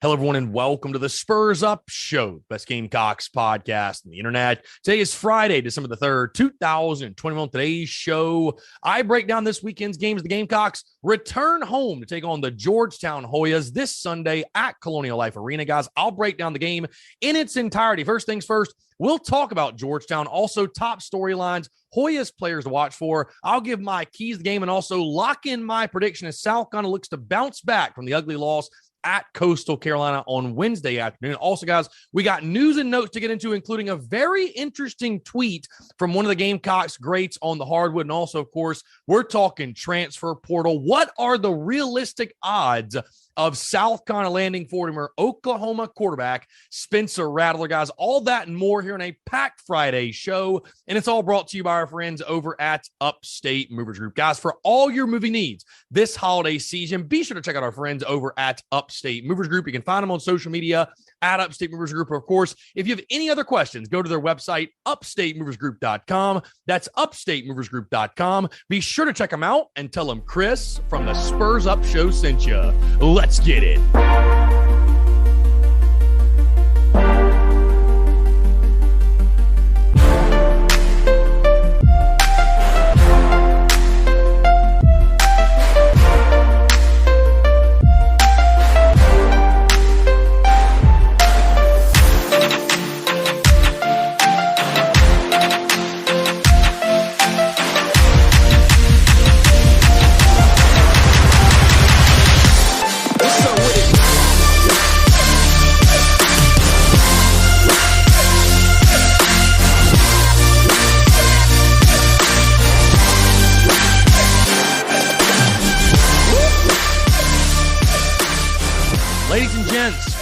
Hello, everyone, and welcome to the Spurs Up Show, best Gamecocks podcast on the internet. Today is Friday, December the 3rd, 2021. Today's show, I break down this weekend's games. The Gamecocks return home to take on the Georgetown Hoyas this Sunday at Colonial Life Arena. Guys, I'll break down the game in its entirety. First things first, we'll talk about Georgetown, also top storylines, Hoyas players to watch for. I'll give my keys to the game and also lock in my prediction as South Carolina looks to bounce back from the ugly loss at Coastal Carolina on Wednesday afternoon. Also, guys, we got news and notes to get into, including a very interesting tweet from one of the Gamecocks greats on the hardwood. And also, of course, we're talking transfer portal. What are the realistic odds of South Carolina landing former Oklahoma quarterback Spencer Rattler? Guys, all that and more here on a packed Friday show. And it's all brought to you by our friends over at Upstate Movers Group. Guys, for all your moving needs this holiday season, be sure to check out our friends over at Upstate Movers Group. You can find them on social media at Upstate Movers Group. Of course, if you have any other questions, go to their website, upstatemoversgroup.com. That's upstatemoversgroup.com. Be sure to check them out and tell them Chris from the Spurs Up Show sent you. Let's get it.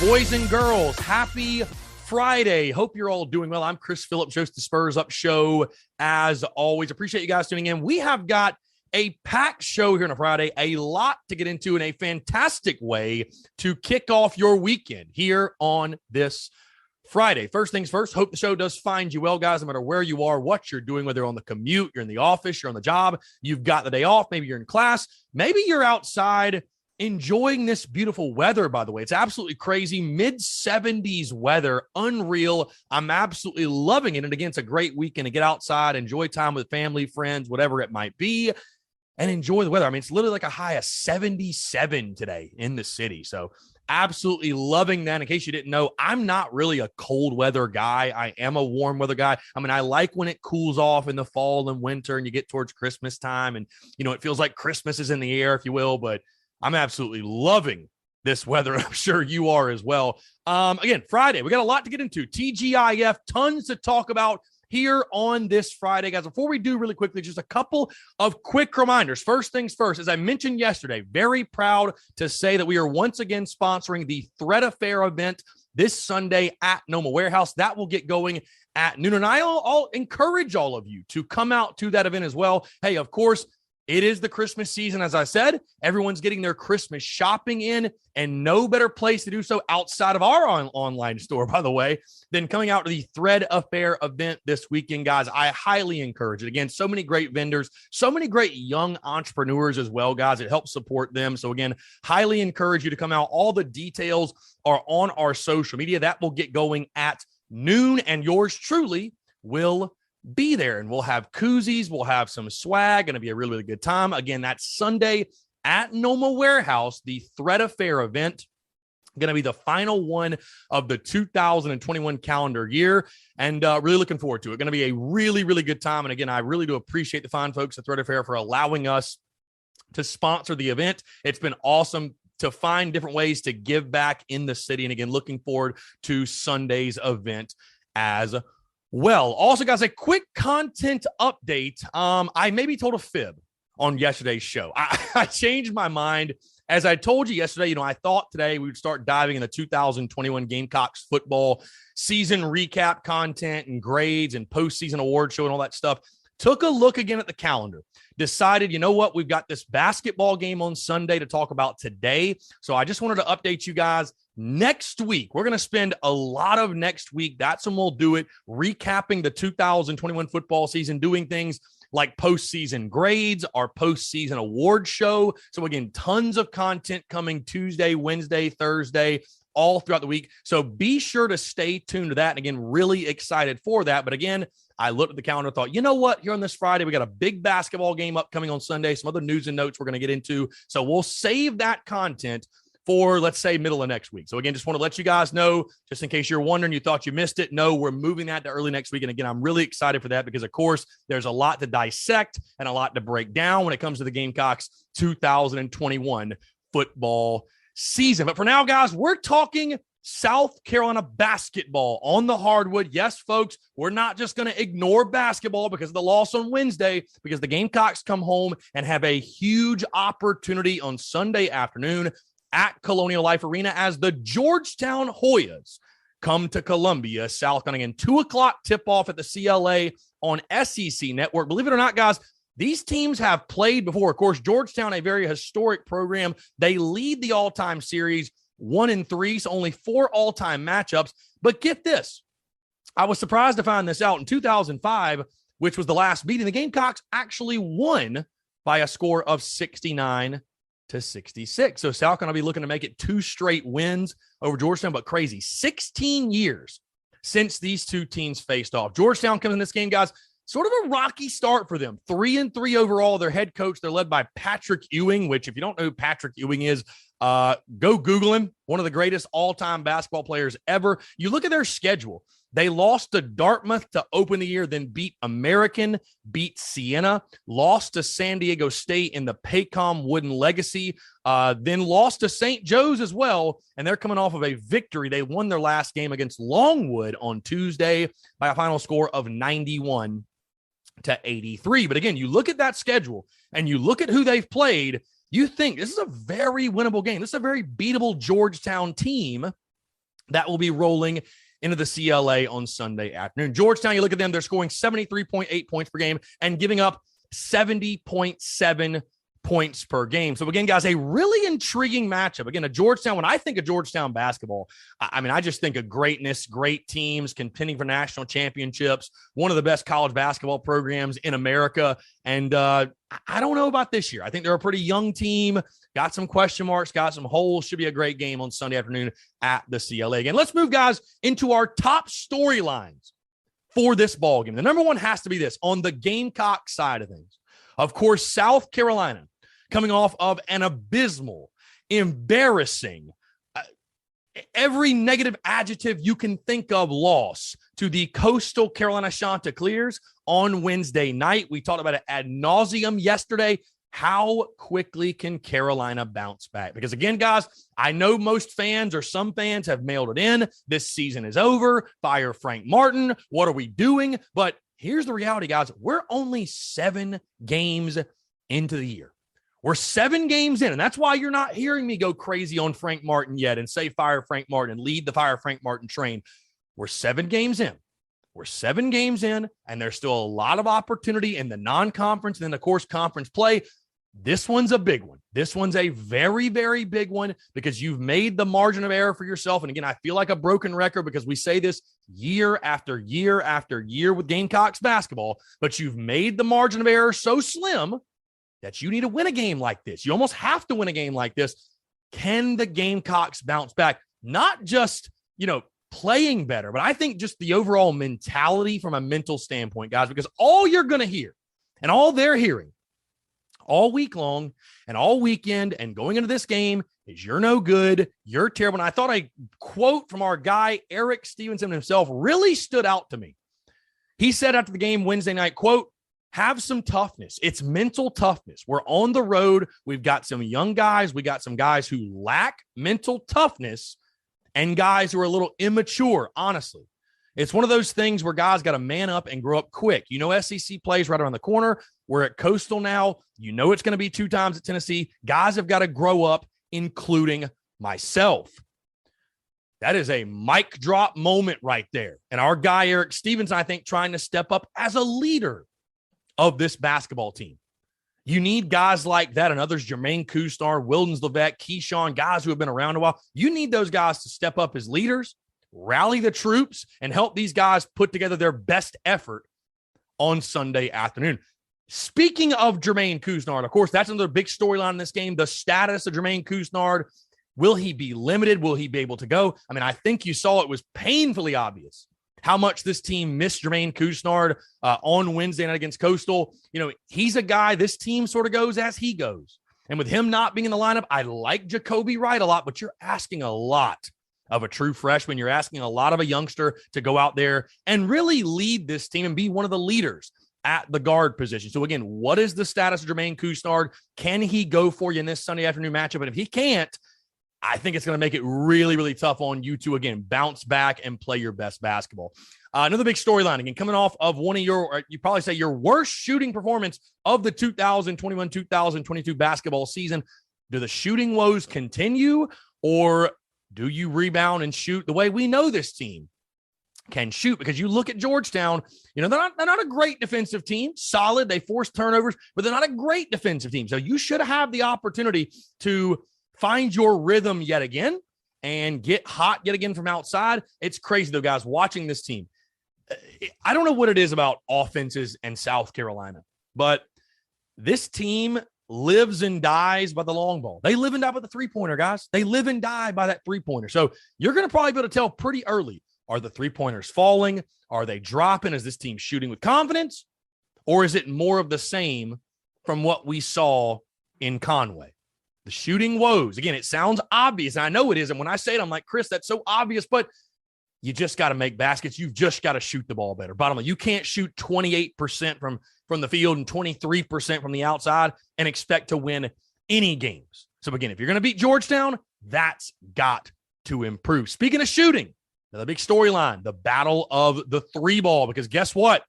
Boys and girls, happy Friday. Hope you're all doing well. I'm Chris Phillips, host of the Spurs Up Show. As always, appreciate you guys tuning in. We have got a packed show here on a Friday, a lot to get into in a fantastic way to kick off your weekend here on this Friday. First things first, hope the show does find you well, guys, no matter where you are, what you're doing, whether you're on the commute, you're in the office, you're on the job, you've got the day off, maybe you're in class, maybe you're outside enjoying this beautiful weather. By the way, it's absolutely crazy. Mid-70s weather, unreal. I'm absolutely loving it. And again, it's a great weekend to get outside, enjoy time with family, friends, whatever it might be, and enjoy the weather. I mean, it's literally like a high of 77 today in the city. So absolutely loving that. In case you didn't know, I'm not really a cold weather guy. I am a warm weather guy. I mean, I like when it cools off in the fall and winter and you get towards Christmas time and, you know, it feels like Christmas is in the air, if you will, but I'm absolutely loving this weather. I'm sure you are as well. Again, Friday, we got a lot to get into. TGIF, tons to talk about here on this Friday, guys. Before we do, really quickly, just a couple of quick reminders. First things first, as I mentioned yesterday, very proud to say that we are once again sponsoring the Thread Affair event this Sunday at Noma Warehouse. That will get going at noon, and I'll encourage all of you to come out to that event as well. Hey, of course, it is the Christmas season, as I said. Everyone's getting their Christmas shopping in, and no better place to do so outside of our online store, by the way, than coming out to the Thread Affair event this weekend, guys. I highly encourage it. Again, so many great vendors, so many great young entrepreneurs as well, guys. It helps support them. So again, highly encourage you to come out. All the details are on our social media. That will get going at noon, and yours truly will be there, and we'll have koozies, we'll have some swag, gonna be a really, really good time. Again, that's Sunday at Noma Warehouse, the Thread Affair event, gonna be the final one of the 2021 calendar year, and really looking forward to it. Gonna be a really, really good time. And again, I really do appreciate the fine folks at Thread Affair for allowing us to sponsor the event. It's been awesome to find different ways to give back in the city, and again, looking forward to Sunday's event as well. Also, guys, a quick content update. I maybe told a fib on yesterday's show. I changed my mind. As I told you yesterday, you know, I thought today we would start diving in the 2021 Gamecocks football season recap content and grades and postseason award show and all that stuff. Took a look again at the calendar, decided, you know what, we've got this basketball game on Sunday to talk about today. So I just wanted to update you guys. Next week, we're going to spend a lot of next week. That's when we'll do it, recapping the 2021 football season, doing things like postseason grades, our postseason award show. So again, tons of content coming Tuesday, Wednesday, Thursday, all throughout the week. So be sure to stay tuned to that. And again, really excited for that. But again, I looked at the calendar, thought, you know what? Here on this Friday, we got a big basketball game upcoming on Sunday, some other news and notes we're going to get into. So we'll save that content for, let's say, middle of next week. So again, just want to let you guys know, just in case you're wondering, you thought you missed it. No, we're moving that to early next week. And again, I'm really excited for that because, of course, there's a lot to dissect and a lot to break down when it comes to the Gamecocks 2021 football season. But for now, guys, we're talking South Carolina basketball on the hardwood. Yes, folks, we're not just going to ignore basketball because of the loss on Wednesday, because the Gamecocks come home and have a huge opportunity on Sunday afternoon at Colonial Life Arena as the Georgetown Hoyas come to Columbia, South Carolina. 2:00 tip-off at the CLA on SEC Network. Believe it or not, guys, these teams have played before. Of course, Georgetown, a very historic program. They lead the all-time series 1-3, so only 4 all-time matchups. But get this. I was surprised to find this out. In 2005, which was the last meeting, the Gamecocks actually won by a score of 69-66. So South Carolina will be looking to make it 2 straight wins over Georgetown, but crazy. 16 years since these two teams faced off. Georgetown comes in this game, guys, sort of a rocky start for them. 3-3 overall. Their head coach, they're led by Patrick Ewing, which if you don't know who Patrick Ewing is, go Google him. One of the greatest all-time basketball players ever. You look at their schedule. They lost to Dartmouth to open the year, then beat American, beat Siena, lost to San Diego State in the Paycom Wooden Legacy, then lost to St. Joe's as well, and they're coming off of a victory. They won their last game against Longwood on Tuesday by a final score of 91-83. But again, you look at that schedule, and you look at who they've played, you think this is a very winnable game. This is a very beatable Georgetown team that will be rolling into the CLA on Sunday afternoon. Georgetown, you look at them, they're scoring 73.8 points per game and giving up 70.7 points per game. So again, guys, a really intriguing matchup. Again, a Georgetown, when I think of Georgetown basketball, I mean, I just think of greatness, great teams contending for national championships, one of the best college basketball programs in America. And I don't know about this year. I think they're a pretty young team, got some question marks, got some holes. Should be a great game on Sunday afternoon at the CLA. Again, let's move, guys, into our top storylines for this ball game. The number one has to be this on the Gamecock side of things. Of course, South Carolina coming off of an abysmal, embarrassing, every negative adjective you can think of loss to the Coastal Carolina Chanticleers on Wednesday night. We talked about it ad nauseum yesterday. How quickly can Carolina bounce back? Because again, guys, I know most fans or some fans have mailed it in. This season is over. Fire Frank Martin. What are we doing? But here's the reality, guys. We're only 7 games into the year. We're 7 games in, and that's why you're not hearing me go crazy on Frank Martin yet and say fire Frank Martin and lead the fire Frank Martin train. We're 7 games in. We're 7 games in, and there's still a lot of opportunity in the non-conference and then, of course, conference play. This one's a big one. This one's a very, very big one because you've made the margin of error for yourself. And again, I feel like a broken record because we say this year after year after year with Gamecocks basketball, but you've made the margin of error so slim that you need to win a game like this. You almost have to win a game like this. Can the Gamecocks bounce back? Not just, playing better, but I think just the overall mentality from a mental standpoint, guys, because all you're going to hear and all they're hearing all week long and all weekend and going into this game is you're no good, you're terrible. And I thought a quote from our guy, Eric Stevenson himself, really stood out to me. He said after the game Wednesday night, quote, have some toughness. It's mental toughness. We're on the road. We've got some young guys. We got some guys who lack mental toughness and guys who are a little immature, honestly. It's one of those things where guys got to man up and grow up quick. SEC plays right around the corner. We're at Coastal now. It's going to be 2 times at Tennessee. Guys have got to grow up, including myself. That is a mic drop moment right there. And our guy, Eric Stevens, I think, trying to step up as a leader of this basketball team. You need guys like that and others, Jermaine Kustar, Wildens Levesque, Keyshawn, guys who have been around a while. You need those guys to step up as leaders, rally the troops, and help these guys put together their best effort on Sunday afternoon. Speaking of Jermaine Kusnard, of course, that's another big storyline in this game, the status of Jermaine Kusnard. Will he be limited? Will he be able to go? I mean, I think you saw it was painfully obvious how much this team missed Jermaine Couisnard on Wednesday night against Coastal. You know, he's a guy, this team sort of goes as he goes. And with him not being in the lineup, I like Jacoby Wright a lot, but you're asking a lot of a true freshman. You're asking a lot of a youngster to go out there and really lead this team and be one of the leaders at the guard position. So again, what is the status of Jermaine Couisnard? Can he go for you in this Sunday afternoon matchup? And if he can't, I think it's going to make it really, really tough on you to, again, bounce back and play your best basketball. Another big storyline, again, coming off of one of your, you probably say your worst shooting performance of the 2021-2022 basketball season. Do the shooting woes continue, or do you rebound and shoot the way we know this team can shoot? Because you look at Georgetown, you know, they're not a great defensive team, solid. They force turnovers, but they're not a great defensive team. So you should have the opportunity to find your rhythm yet again and get hot yet again from outside. It's crazy, though, guys, watching this team. I don't know what it is about offenses in South Carolina, but this team lives and dies by the long ball. They live and die by the three-pointer, guys. They live and die by that three-pointer. So you're going to probably be able to tell pretty early, are the three-pointers falling? Are they dropping? Is this team shooting with confidence? Or is it more of the same from what we saw in Conway? The shooting woes. Again, it sounds obvious, and I know it is. And when I say it, I'm like, Chris, that's so obvious, but you just got to make baskets. You've just got to shoot the ball better. Bottom line, you can't shoot 28% from the field and 23% from the outside and expect to win any games. So again, if you're going to beat Georgetown, that's got to improve. Speaking of shooting, another big storyline, the battle of the three ball, because guess what?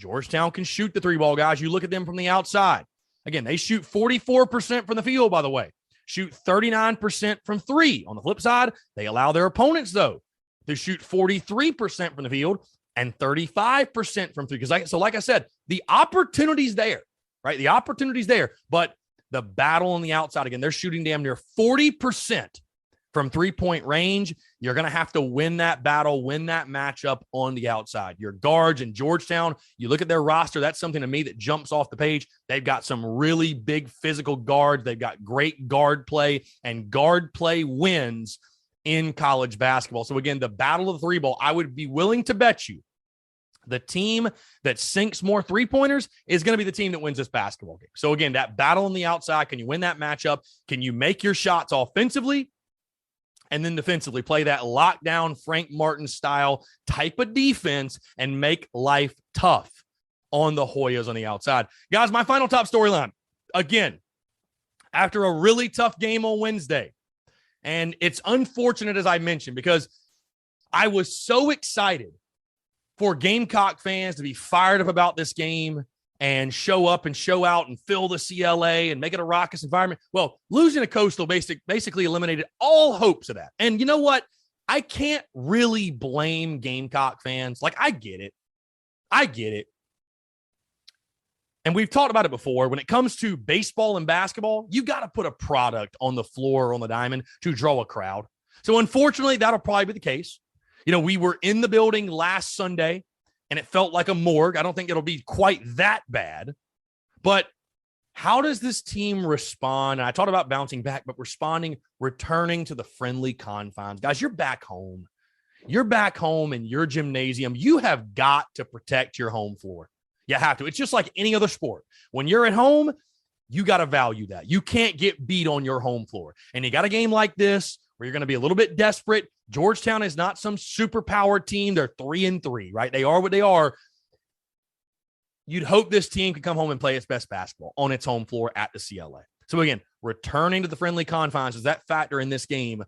Georgetown can shoot the three ball, guys. You look at them from the outside. Again, they shoot 44% from the field, by the way. Shoot 39% from three. On the flip side, they allow their opponents, though, to shoot 43% from the field and 35% from three. Because like I said, the opportunity's there, right? The opportunity's there. But the battle on the outside, again, they're shooting damn near 40% from three-point range. You're going to have to win that battle, win that matchup on the outside. Your guards in Georgetown, you look at their roster, that's something to me that jumps off the page. They've got some really big physical guards. They've got great guard play, and guard play wins in college basketball. So again, the battle of the three ball, I would be willing to bet you the team that sinks more three-pointers is going to be the team that wins this basketball game. So again, that battle on the outside, can you win that matchup? Can you make your shots offensively? And then defensively, play that lockdown Frank Martin style type of defense and make life tough on the Hoyas on the outside. Guys, my final top storyline, again, after a really tough game on Wednesday, and it's unfortunate, as I mentioned, because I was so excited for Gamecock fans to be fired up about this game and show up and show out and fill the CLA and make it a raucous environment. Well, losing to Coastal basically eliminated all hopes of that. And you know what? I can't really blame Gamecock fans. Like, I get it. And we've talked about it before. When it comes to baseball and basketball, you got to put a product on the floor or on the diamond to draw a crowd. So unfortunately, that'll probably be the case. You know, we were in the building last Sunday, and it felt like a morgue. I don't think it'll be quite that bad. But how does this team respond? And I talked about bouncing back, but returning to the friendly confines. Guys, you're back home. You're back home in your gymnasium. You have got to protect your home floor. You have to. It's just like any other sport. When you're at home, you got to value that. You can't get beat on your home floor. And you got a game like this where you're going to be a little bit desperate. Georgetown is not some superpower team. They're 3-3, right? They are what they are. You'd hope this team could come home and play its best basketball on its home floor at the CLA. So again, returning to the friendly confines, does that factor in this game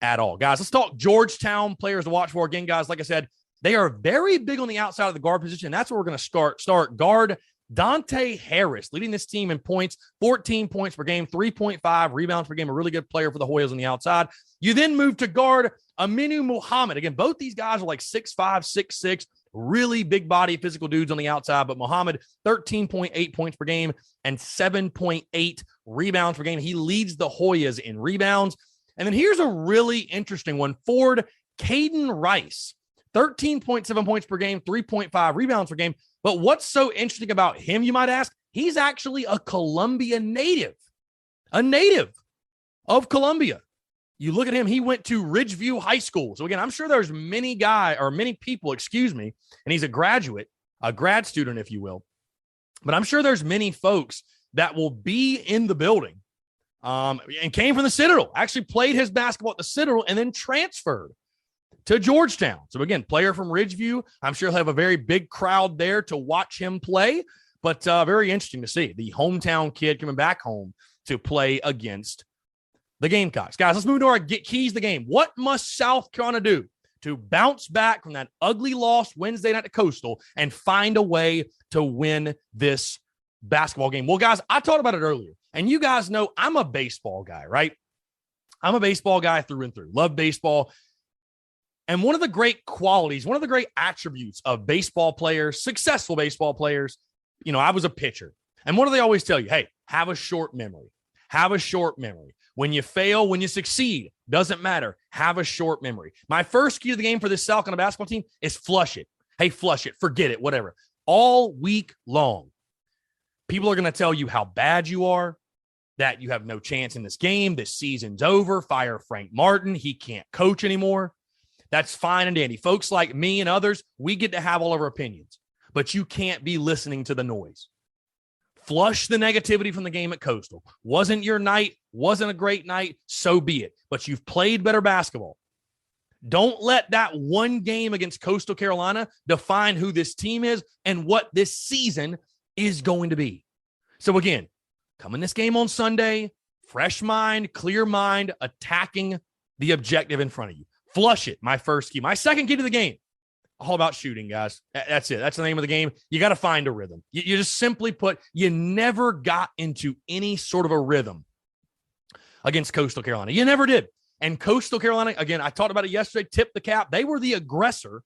at all? Guys, let's talk Georgetown players to watch for. Again, guys, like I said, they are very big on the outside of the guard position. That's where we're going to start guard Dante Harris, leading this team in points, 14 points per game, 3.5 rebounds per game, a really good player for the Hoyas on the outside. You then move to guard Aminu Muhammad. Again, both these guys are like 6'5", 6'6", really big body physical dudes on the outside, but Muhammad, 13.8 points per game and 7.8 rebounds per game. He leads the Hoyas in rebounds. And then here's a really interesting one. Forward Caden Rice, 13.7 points per game, 3.5 rebounds per game. But what's so interesting about him, you might ask? He's actually a Columbia native, a native of Columbia. You look at him, he went to Ridgeview High School. So again, I'm sure there's many people, and he's a grad student, if you will. But I'm sure there's many folks that will be in the building and came from the Citadel, actually played his basketball at the Citadel and then transferred to Georgetown. So again, player from Ridgeview. I'm sure he'll have a very big crowd there to watch him play, but very interesting to see the hometown kid coming back home to play against the Gamecocks. Guys, let's move to our keys to the game. What must South Carolina do to bounce back from that ugly loss Wednesday night to Coastal and find a way to win this basketball game? Well, guys, I talked about it earlier, and you guys know I'm a baseball guy, right? I'm a baseball guy through and through. Love baseball. And one of the great qualities, one of the great attributes of baseball players, successful baseball players, I was a pitcher. And what do they always tell you? Hey, have a short memory. Have a short memory. When you fail, when you succeed, doesn't matter. Have a short memory. My first key to the game for this South Carolina basketball team is flush it. Hey, flush it. Forget it. Whatever. All week long, people are going to tell you how bad you are, that you have no chance in this game. This season's over. Fire Frank Martin. He can't coach anymore. That's fine and dandy. Folks like me and others, we get to have all of our opinions, but you can't be listening to the noise. Flush the negativity from the game at Coastal. Wasn't your night, wasn't a great night, so be it. But you've played better basketball. Don't let that one game against Coastal Carolina define who this team is and what this season is going to be. So again, come in this game on Sunday, fresh mind, clear mind, attacking the objective in front of you. Flush it, my first key. My second key to the game, all about shooting, guys. That's it. That's the name of the game. You got to find a rhythm. You just simply put, you never got into any sort of a rhythm against Coastal Carolina. You never did. And Coastal Carolina, again, I talked about it yesterday, tipped the cap. They were the aggressor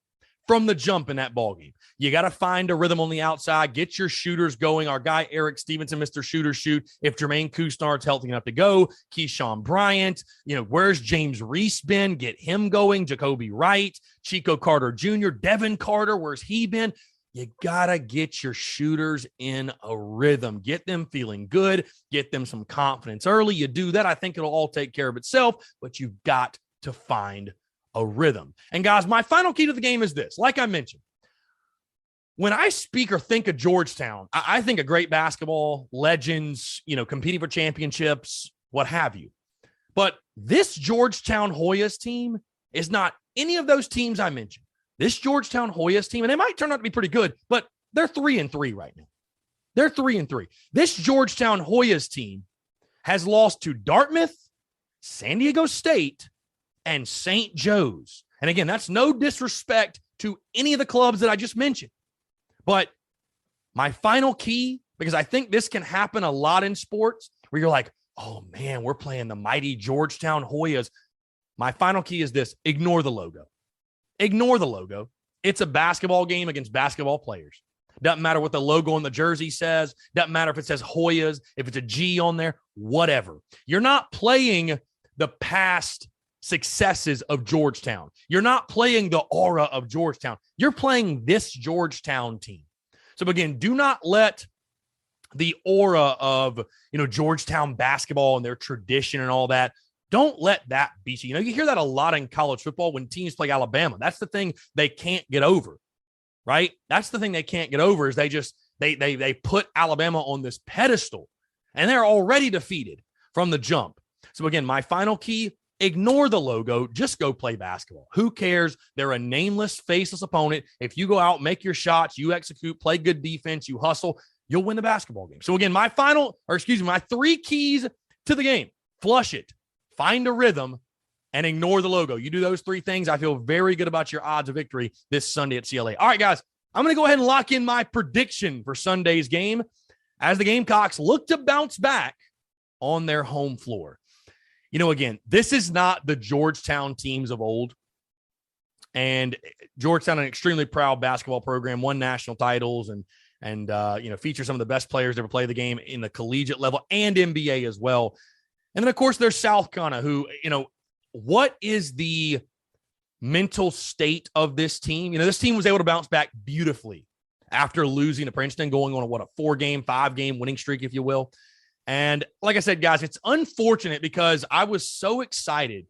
from the jump in that ballgame. You got to find a rhythm on the outside, get your shooters going. Our guy, Eric Stevenson, Mr. Shooter Shoot. If Jermaine Couisnard's healthy enough to go, Keyshawn Bryant, where's James Reese been? Get him going. Jacoby Wright, Chico Carter Jr., Devin Carter, where's he been? You got to get your shooters in a rhythm. Get them feeling good. Get them some confidence early. You do that, I think it'll all take care of itself, but you've got to find a rhythm. And guys, my final key to the game is this. Like I mentioned, when I speak or think of Georgetown, I think of great basketball, legends, competing for championships, what have you. But this Georgetown Hoyas team is not any of those teams I mentioned. This Georgetown Hoyas team, and they might turn out to be pretty good, but they're 3-3 right now. They're 3-3. This Georgetown Hoyas team has lost to Dartmouth, San Diego State, and St. Joe's. And again, that's no disrespect to any of the clubs that I just mentioned. But my final key, because I think this can happen a lot in sports, where you're like, oh man, we're playing the mighty Georgetown Hoyas. My final key is this: ignore the logo. Ignore the logo. It's a basketball game against basketball players. Doesn't matter what the logo on the jersey says. Doesn't matter if it says Hoyas, if it's a G on there, whatever. You're not playing the past successes of Georgetown. You're not playing the aura of Georgetown. You're playing this Georgetown team. So again, do not let the aura of, Georgetown basketball and their tradition and all that. Don't let that beat you. You hear that a lot in college football when teams play Alabama. That's the thing they can't get over, right? That's the thing they can't get over is they put Alabama on this pedestal and they're already defeated from the jump. So again, my final key, ignore the logo. Just go play basketball. Who cares? They're a nameless, faceless opponent. If you go out, make your shots, you execute, play good defense, you hustle, you'll win the basketball game. So again, my three keys to the game: flush it, find a rhythm, and ignore the logo. You do those three things, I feel very good about your odds of victory this Sunday at CLA. All right, guys, I'm going to go ahead and lock in my prediction for Sunday's game as the Gamecocks look to bounce back on their home floor. Again, this is not the Georgetown teams of old. And Georgetown, an extremely proud basketball program, won national titles and feature some of the best players to ever play the game in the collegiate level and NBA as well. And then, of course, there's South Carolina, who, what is the mental state of this team? This team was able to bounce back beautifully after losing to Princeton, going on a 4-game, 5-game winning streak, if you will. And like I said, guys, it's unfortunate because I was so excited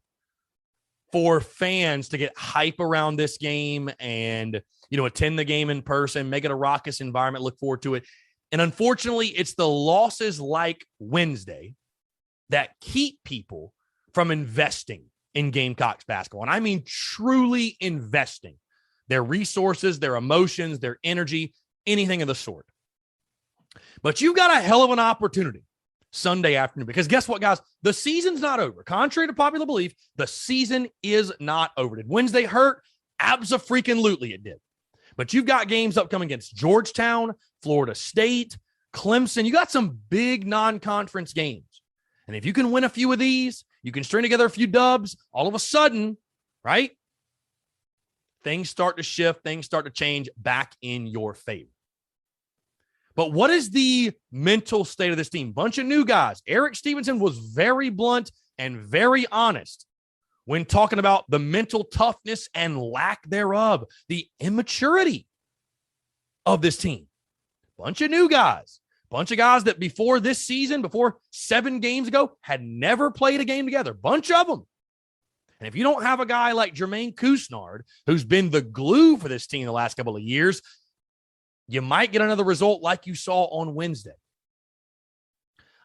for fans to get hype around this game and, attend the game in person, make it a raucous environment, look forward to it. And unfortunately, it's the losses like Wednesday that keep people from investing in Gamecocks basketball. And I mean truly investing their resources, their emotions, their energy, anything of the sort. But you've got a hell of an opportunity Sunday afternoon, because guess what, guys? The season's not over. Contrary to popular belief, the season is not over. Did Wednesday hurt? Abso-freaking-lutely it did. But you've got games upcoming against Georgetown, Florida State, Clemson. You got some big non-conference games. And if you can win a few of these, you can string together a few dubs, all of a sudden, right? Things start to shift, things start to change back in your favor. But what is the mental state of this team? Bunch of new guys. Eric Stevenson was very blunt and very honest when talking about the mental toughness and lack thereof, the immaturity of this team. Bunch of new guys. Bunch of guys that before this season, before 7 games ago, had never played a game together. Bunch of them. And if you don't have a guy like Jermaine Couisnard, who's been the glue for this team the last couple of years, you might get another result like you saw on Wednesday.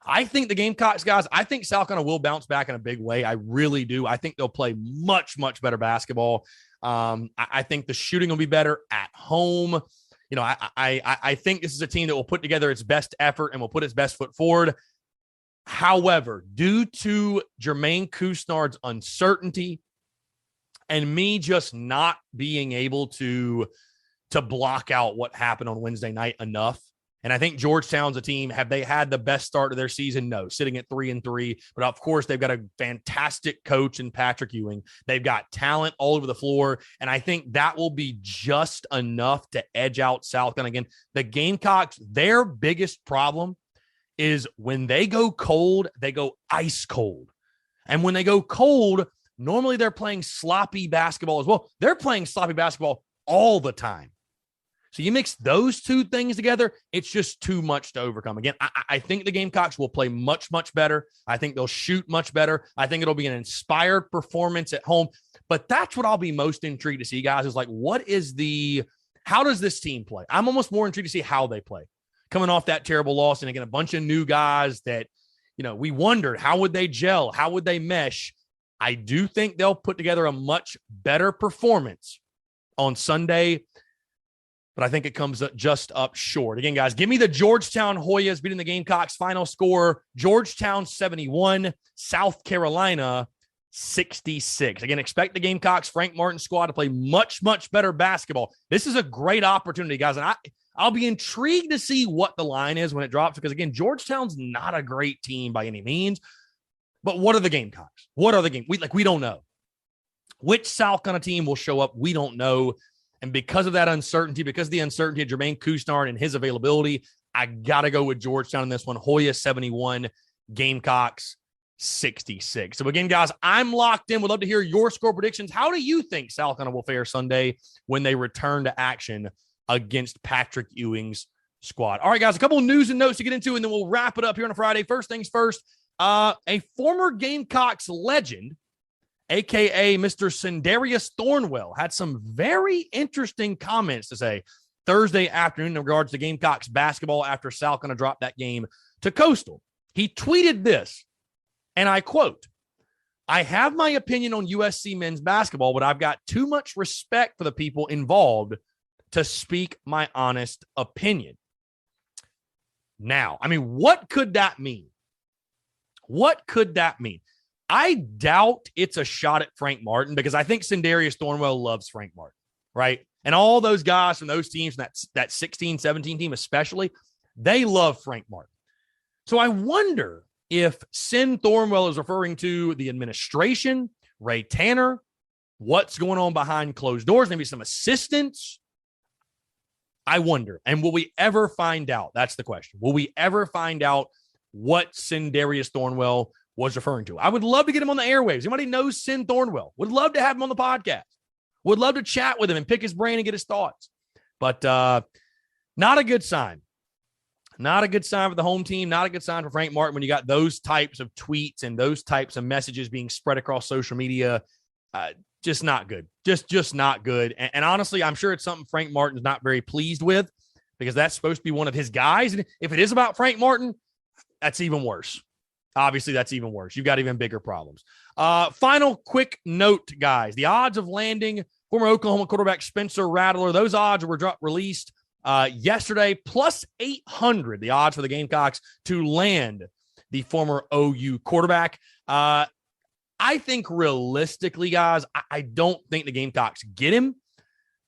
I think the Gamecocks, guys, I think South Carolina will bounce back in a big way. I really do. I think they'll play much, much better basketball. I think the shooting will be better at home. I think this is a team that will put together its best effort and will put its best foot forward. However, due to Jermaine Couisnard's uncertainty and me just not being able to block out what happened on Wednesday night enough, and I think Georgetown's a team, have they had the best start of their season? No, sitting at 3-3. But of course, they've got a fantastic coach in Patrick Ewing. They've got talent all over the floor. And I think that will be just enough to edge out South Carolina. Again, the Gamecocks, their biggest problem is when they go cold, they go ice cold. And when they go cold, normally they're playing sloppy basketball as well. They're playing sloppy basketball all the time. So you mix those two things together, it's just too much to overcome. Again, I think the Gamecocks will play much, much better. I think they'll shoot much better. I think it'll be an inspired performance at home. But that's what I'll be most intrigued to see, guys, is like, how does this team play? I'm almost more intrigued to see how they play. Coming off that terrible loss, and again, a bunch of new guys that, we wondered, how would they gel? How would they mesh? I do think they'll put together a much better performance on Sunday, but I think it comes just up short. Again, guys, give me the Georgetown Hoyas beating the Gamecocks. Final score, Georgetown 71, South Carolina 66. Again, expect the Gamecocks, Frank Martin squad to play much, much better basketball. This is a great opportunity, guys, and I'll be intrigued to see what the line is when it drops, because, again, Georgetown's not a great team by any means, but what are the Gamecocks? What are the games? We don't know. Which South Carolina team will show up? We don't know. And because of that uncertainty, because of the uncertainty of Jermaine Couisnard and his availability, I got to go with Georgetown in this one. Hoya 71, Gamecocks 66. So again, guys, I'm locked in. Would love to hear your score predictions. How do you think South Carolina will fare Sunday when they return to action against Patrick Ewing's squad? All right, guys, a couple of news and notes to get into, and then we'll wrap it up here on a Friday. First things first, a former Gamecocks legend, a.k.a. Mr. Sindarius Thornwell, had some very interesting comments to say Thursday afternoon in regards to Gamecocks basketball after South Carolina dropped that game to Coastal. He tweeted this, and I quote, "I have my opinion on USC men's basketball, but I've got too much respect for the people involved to speak my honest opinion." Now, what could that mean? What could that mean? I doubt it's a shot at Frank Martin, because I think Sindarius Thornwell loves Frank Martin, right? And all those guys from those teams, that 16-17 team especially, they love Frank Martin. So I wonder if Sin Thornwell is referring to the administration, Ray Tanner, what's going on behind closed doors, maybe some assistants. I wonder. And will we ever find out? That's the question. Will we ever find out what Sindarius Thornwell was referring to? I would love to get him on the airwaves. Anybody knows Sin Thornwell? Would love to have him on the podcast. Would love to chat with him and pick his brain and get his thoughts. But not a good sign. Not a good sign for the home team. Not a good sign for Frank Martin when you got those types of tweets and those types of messages being spread across social media. Just not good. Just not good. And honestly, I'm sure it's something Frank Martin's not very pleased with because that's supposed to be one of his guys. And if it is about Frank Martin, that's even worse. Obviously, that's even worse. You've got even bigger problems. Final quick note, guys. The odds of landing former Oklahoma quarterback Spencer Rattler, those odds were released yesterday, plus 800, the odds for the Gamecocks to land the former OU quarterback. I think realistically, guys, I don't think the Gamecocks get him.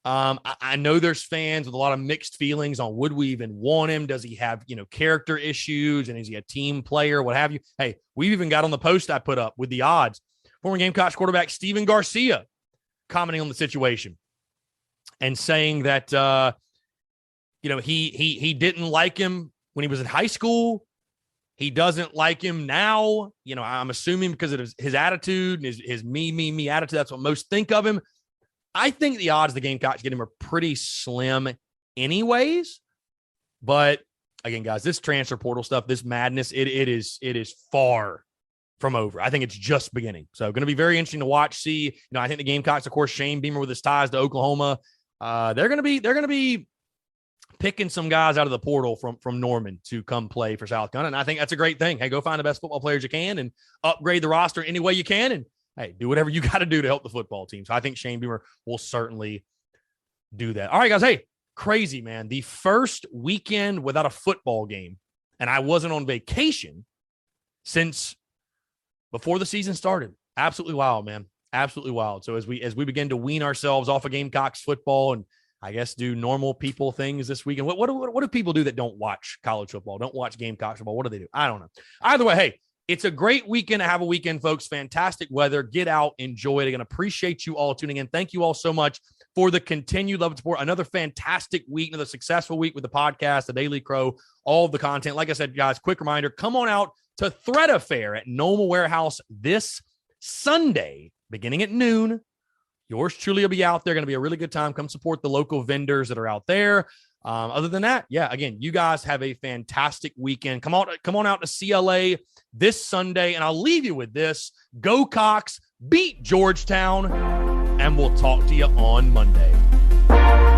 I know there's fans with a lot of mixed feelings on would we even want him? Does he have, character issues? And is he a team player? What have you? Hey, we've even got on the post I put up with the odds. Former Gamecocks quarterback Steven Garcia commenting on the situation and saying that, he didn't like him when he was in high school. He doesn't like him now. I'm assuming because of his attitude and his me attitude. That's what most think of him. I think the odds the Gamecocks get him are pretty slim anyways. But again, guys, this transfer portal stuff, this madness, it is far from over. I think it's just beginning. So going to be very interesting to watch, see. I think the Gamecocks, of course, Shane Beamer with his ties to Oklahoma, they're going to be picking some guys out of the portal from Norman to come play for South Carolina. And I think that's a great thing. Hey, go find the best football players you can and upgrade the roster any way you can. And hey, do whatever you got to do to help the football team. So I think Shane Beamer will certainly do that. All right, guys. Hey, crazy, man. The first weekend without a football game, and I wasn't on vacation since before the season started. Absolutely wild, man. Absolutely wild. So as we begin to wean ourselves off of Gamecocks football and I guess do normal people things this weekend. What do people do that don't watch college football, don't watch Gamecocks football? What do they do? I don't know. Either way, hey, it's a great weekend to have a weekend, folks. Fantastic weather. Get out, enjoy it. Again, appreciate you all tuning in. Thank you all so much for the continued love and support. Another fantastic week, another successful week with the podcast, the Daily Crow, all of the content. Like I said, guys, quick reminder, come on out to Thread Affair at Noma Warehouse this Sunday, beginning at noon. Yours truly will be out there. Going to be a really good time. Come support the local vendors that are out there. Other than that, yeah, again, you guys have a fantastic weekend. Come on out to CLA this Sunday, and I'll leave you with this. Go Cox, beat Georgetown, and we'll talk to you on Monday.